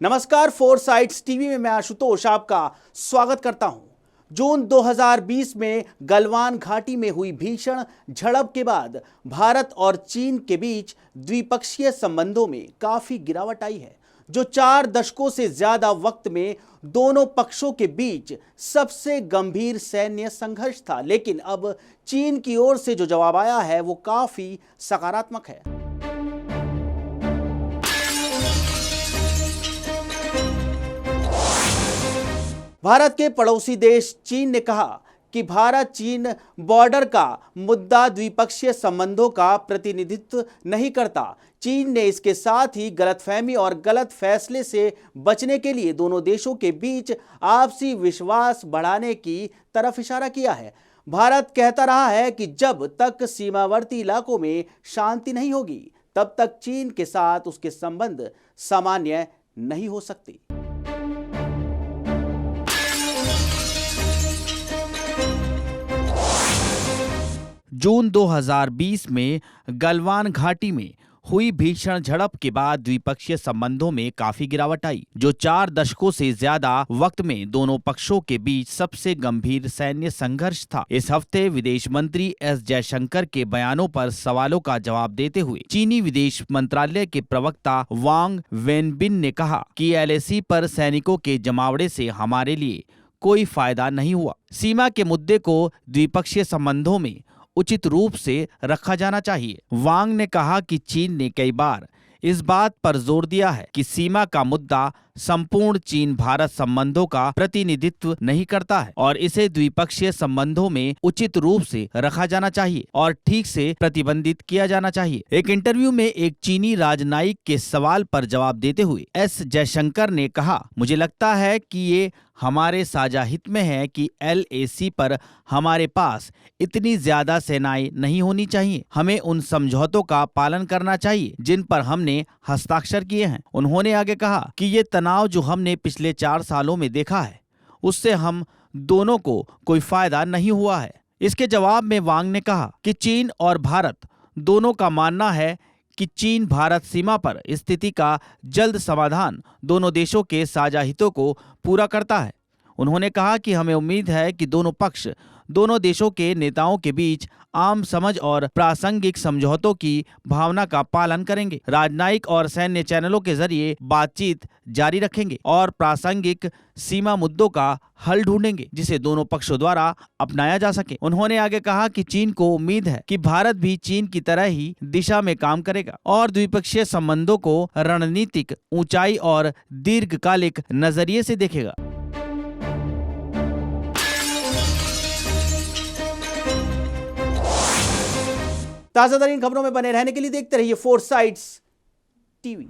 नमस्कार, four sites TV में मैं आशुतोष आपका स्वागत करता हूं। जून 2020 में गलवान घाटी में हुई भीषण झड़प के बाद भारत और चीन के बीच द्विपक्षीय संबंधों में काफी गिरावट आई है, जो 4 दशकों से ज्यादा वक्त में दोनों पक्षों के बीच सबसे गंभीर सैन्य संघर्ष था। लेकिन अब चीन की ओर से जो जवाब आया है वो काफी सकारात्मक है। भारत के पड़ोसी देश चीन ने कहा कि भारत चीन बॉर्डर का मुद्दा द्विपक्षीय संबंधों का प्रतिनिधित्व नहीं करता। चीन ने इसके साथ ही गलतफहमी और गलत फैसले से बचने के लिए दोनों देशों के बीच आपसी विश्वास बढ़ाने की तरफ इशारा किया है। भारत कहता रहा है कि जब तक सीमावर्ती इलाकों में शांति नहीं होगी, तब तक चीन के साथ उसके संबंध सामान्य नहीं हो सकते। जून 2020 में गलवान घाटी में हुई भीषण झड़प के बाद द्विपक्षीय संबंधों में काफी गिरावट आई, जो 4 दशकों से ज्यादा वक्त में दोनों पक्षों के बीच सबसे गंभीर सैन्य संघर्ष था। इस हफ्ते विदेश मंत्री एस जयशंकर के बयानों पर सवालों का जवाब देते हुए चीनी विदेश मंत्रालय के प्रवक्ता वांग वेनबिन ने कहा कि LAC पर सैनिकों के जमावड़े से हमारे लिए कोई फायदा नहीं हुआ। सीमा के मुद्दे को द्विपक्षीय संबंधों में उचित रूप से रखा जाना चाहिए। वांग ने कहा कि चीन ने कई बार इस बात पर जोर दिया है कि सीमा का मुद्दा संपूर्ण चीन भारत संबंधों का प्रतिनिधित्व नहीं करता है और इसे द्विपक्षीय संबंधों में उचित रूप से रखा जाना चाहिए और ठीक से प्रतिबंधित किया जाना चाहिए। एक इंटरव्यू में एक चीनी राजनयिक के सवाल पर जवाब देते हुए एस जयशंकर ने कहा, मुझे लगता है कि ये हमारे साझा हित में है कि LAC पर हमारे पास इतनी ज्यादा सेनाएं नहीं होनी चाहिए। हमें उन समझौतों का पालन करना चाहिए जिन पर हमने हस्ताक्षर किए हैं। उन्होंने आगे कहा कि ये तनाव जो हमने पिछले 4 सालों में देखा है, उससे हम दोनों को कोई फायदा नहीं हुआ है। इसके जवाब में वांग ने कहा कि चीन और भारत दोनों का मानना है कि चीन भारत सीमा पर स्थिति का जल्द समाधान दोनों देशों के साझा हितों को पूरा करता है। उन्होंने कहा कि हमें उम्मीद है कि दोनों पक्ष दोनों देशों के नेताओं के बीच आम समझ और प्रासंगिक समझौतों की भावना का पालन करेंगे, राजनयिक और सैन्य चैनलों के जरिए बातचीत जारी रखेंगे और प्रासंगिक सीमा मुद्दों का हल ढूंढेंगे जिसे दोनों पक्षों द्वारा अपनाया जा सके। उन्होंने आगे कहा कि चीन को उम्मीद है कि भारत भी चीन की तरह ही दिशा में काम करेगा और द्विपक्षीय संबंधों को रणनीतिक ऊंचाई और दीर्घकालिक नजरिए से देखेगा। ताज़ा तरीन खबरों में बने रहने के लिए देखते रहिए फोर साइट्स टीवी।